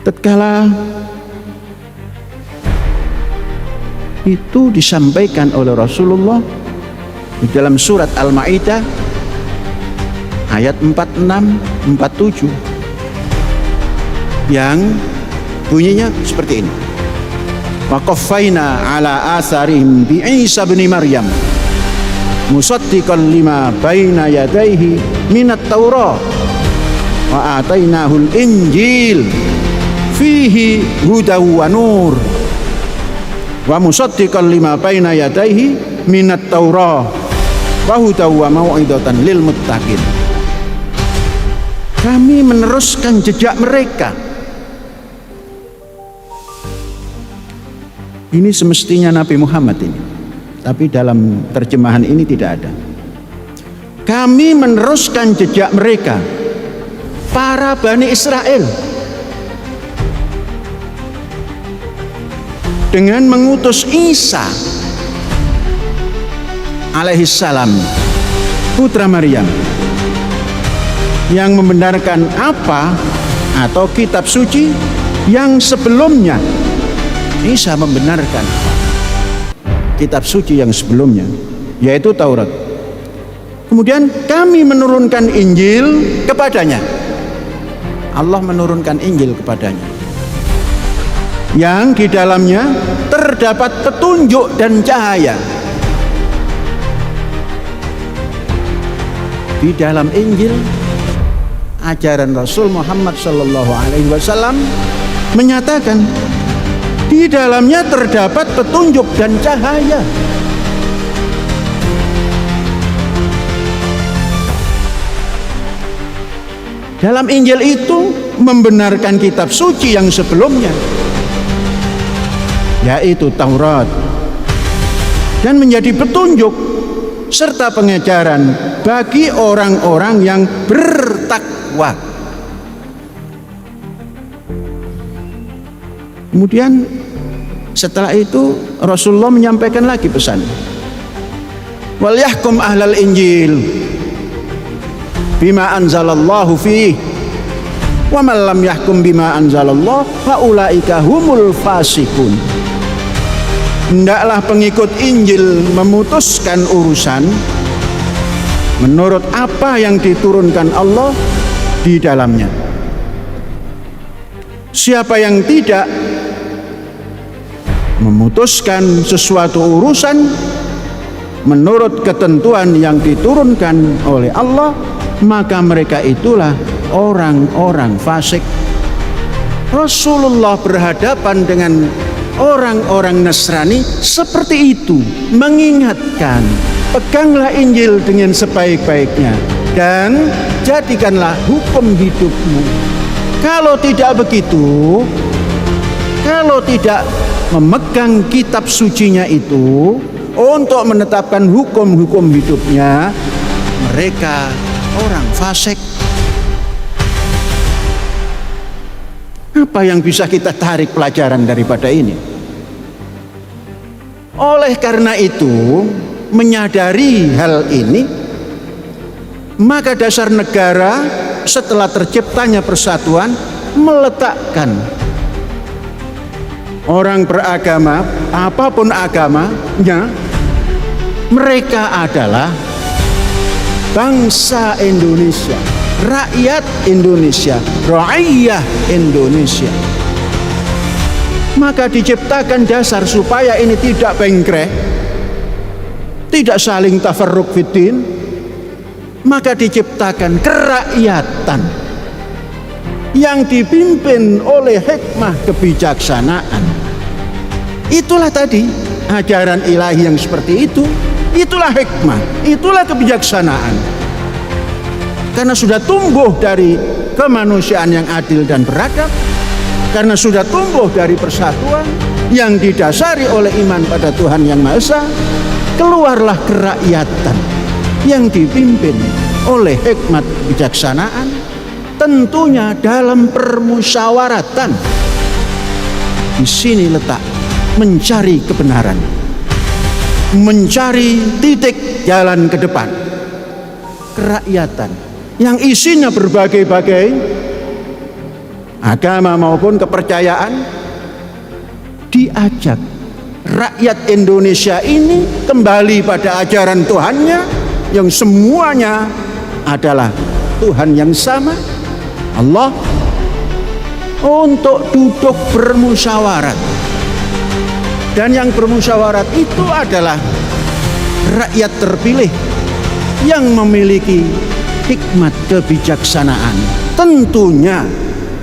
Tatkala itu disampaikan oleh Rasulullah di dalam surat Al-Maidah ayat 46-47 yang bunyinya seperti ini. Wa qaffayna ala atharihim bi Isa bin Maryam musaddiqan lima baina yadayhi minat Taurah wa atainahul Injil fihi hudaw wa nur wa musaddiqan lima baina yadayhi minat Taurah wa hudaw wa mau'idatan lil muttaqin. Kami meneruskan jejak mereka. Ini semestinya Nabi Muhammad ini, tapi dalam terjemahan ini tidak ada. Kami meneruskan jejak mereka, para Bani Israel, dengan mengutus Isa alaihissalam, putra Maryam, yang membenarkan apa atau kitab suci yang sebelumnya. Isa membenarkan kitab suci yang sebelumnya, yaitu Taurat. Kemudian kami menurunkan Injil kepadanya. Allah menurunkan Injil kepadanya, yang di dalamnya terdapat petunjuk dan cahaya. Di dalam Injil, ajaran Rasul Muhammad SAW menyatakan di dalamnya terdapat petunjuk dan cahaya. Dalam Injil itu membenarkan kitab suci yang sebelumnya, yaitu Taurat, dan menjadi petunjuk serta pengajaran bagi orang-orang yang bertakwa. Kemudian setelah itu Rasulullah menyampaikan lagi pesan, wal yahkum ahlal Injil bima anzalallahu fihi wa man lam yahkum bima anzalallah fa ulaika humul fasikun. Hendaklah pengikut Injil memutuskan urusan menurut apa yang diturunkan Allah di dalamnya. Siapa yang tidak memutuskan sesuatu urusan menurut ketentuan yang diturunkan oleh Allah, maka mereka itulah orang-orang fasik. Rasulullah berhadapan dengan orang-orang Nasrani seperti itu, mengingatkan, peganglah Injil dengan sebaik-baiknya dan jadikanlah hukum hidupmu. Kalau tidak begitu, kalau tidak memegang kitab sucinya itu untuk menetapkan hukum-hukum hidupnya, mereka orang fasik. Apa yang bisa kita tarik pelajaran daripada ini? Oleh karena itu, menyadari hal ini, maka dasar negara setelah terciptanya persatuan meletakkan orang beragama, apapun agamanya, mereka adalah bangsa Indonesia, rakyat Indonesia, ra'iyah Indonesia. Maka diciptakan dasar supaya ini tidak bengkrek, tidak saling tafarruq fiddin. Maka diciptakan kerakyatan yang dipimpin oleh hikmah kebijaksanaan. Itulah tadi ajaran ilahi yang seperti itu. Itulah hikmah, itulah kebijaksanaan. Karena sudah tumbuh dari kemanusiaan yang adil dan beradab, karena sudah tumbuh dari persatuan yang didasari oleh iman pada Tuhan Yang Maha Esa, keluarlah kerakyatan yang dipimpin oleh hikmat kebijaksanaan, tentunya dalam permusyawaratan. Di sini letak mencari kebenaran, mencari titik jalan ke depan. Kerakyatan yang isinya berbagai-bagai agama maupun kepercayaan diajak rakyat Indonesia ini kembali pada ajaran Tuhannya yang semuanya adalah Tuhan yang sama, Allah, untuk duduk bermusyawarat. Dan yang bermusyawarat itu adalah rakyat terpilih yang memiliki hikmat kebijaksanaan, tentunya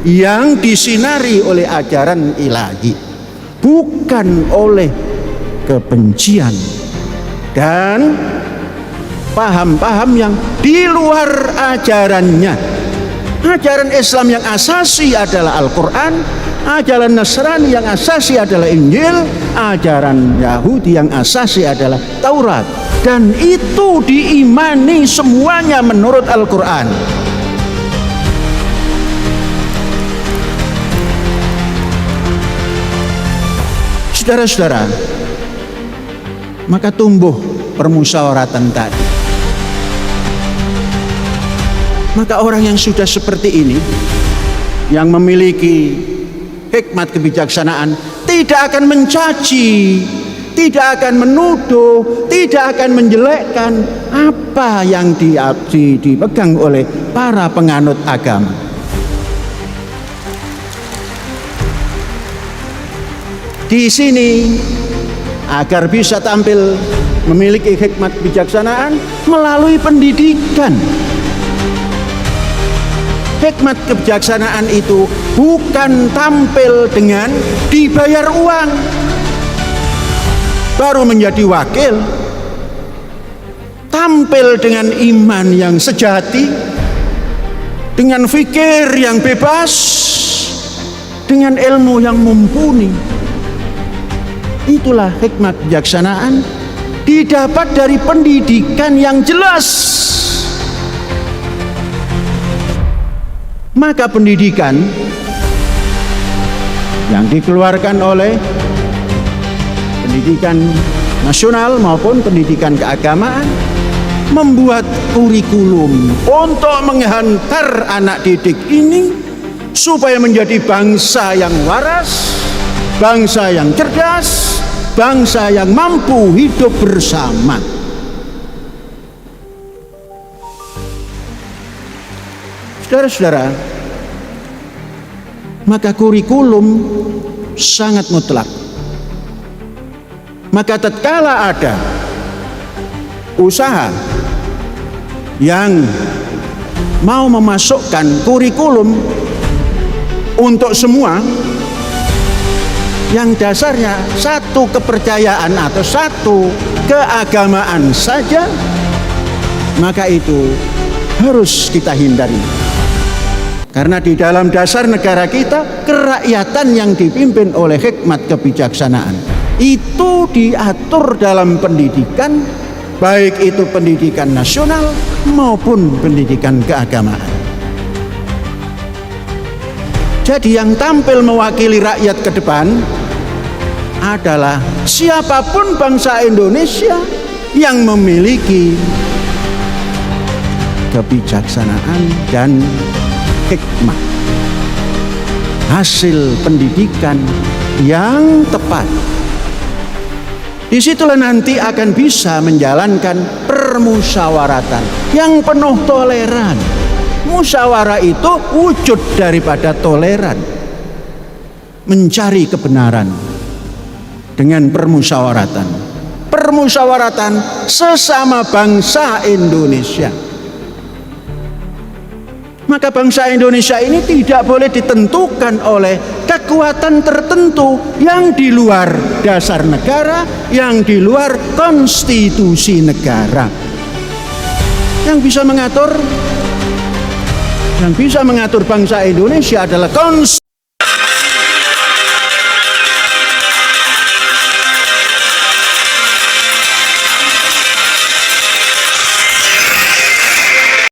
yang disinari oleh ajaran ilahi, bukan oleh kebencian dan paham-paham yang di luar ajarannya. Ajaran Islam yang asasi adalah Al-Quran, ajaran Nasrani yang asasi adalah Injil, ajaran Yahudi yang asasi adalah Taurat, dan itu diimani semuanya menurut Al-Quran. Saudara-saudara, maka tumbuh permusyawaratan tadi. Maka orang yang sudah seperti ini, yang memiliki hikmat kebijaksanaan, tidak akan mencaci, tidak akan menuduh, tidak akan menjelekkan apa yang dipegang oleh para penganut agama. Di sini agar bisa tampil memiliki hikmat kebijaksanaan melalui pendidikan. Hikmat kebijaksanaan itu bukan tampil dengan dibayar uang baru menjadi wakil, tampil dengan iman yang sejati, dengan fikir yang bebas, dengan ilmu yang mumpuni. Itulah hikmat kebijaksanaan, didapat dari pendidikan yang jelas. Maka pendidikan yang dikeluarkan oleh pendidikan nasional maupun pendidikan keagamaan membuat kurikulum untuk menghantar anak didik ini supaya menjadi bangsa yang waras, bangsa yang cerdas, bangsa yang mampu hidup bersama. Saudara-saudara, maka kurikulum sangat mutlak. Maka tatkala ada usaha yang mau memasukkan kurikulum untuk semua, yang dasarnya satu kepercayaan atau satu keagamaan saja, maka itu harus kita hindari. Karena di dalam dasar negara kita, kerakyatan yang dipimpin oleh hikmat kebijaksanaan itu diatur dalam pendidikan, baik itu pendidikan nasional maupun pendidikan keagamaan. Jadi yang tampil mewakili rakyat ke depan adalah siapapun bangsa Indonesia yang memiliki kebijaksanaan dan hikmat, hasil pendidikan yang tepat. Disitulah nanti akan bisa menjalankan permusyawaratan yang penuh toleran. Musyawarah itu wujud daripada toleran, mencari kebenaran dengan permusyawaratan, permusyawaratan sesama bangsa Indonesia. Maka bangsa Indonesia ini tidak boleh ditentukan oleh kekuatan tertentu yang di luar dasar negara, yang di luar konstitusi negara. Yang bisa mengatur bangsa Indonesia adalah konstitusi.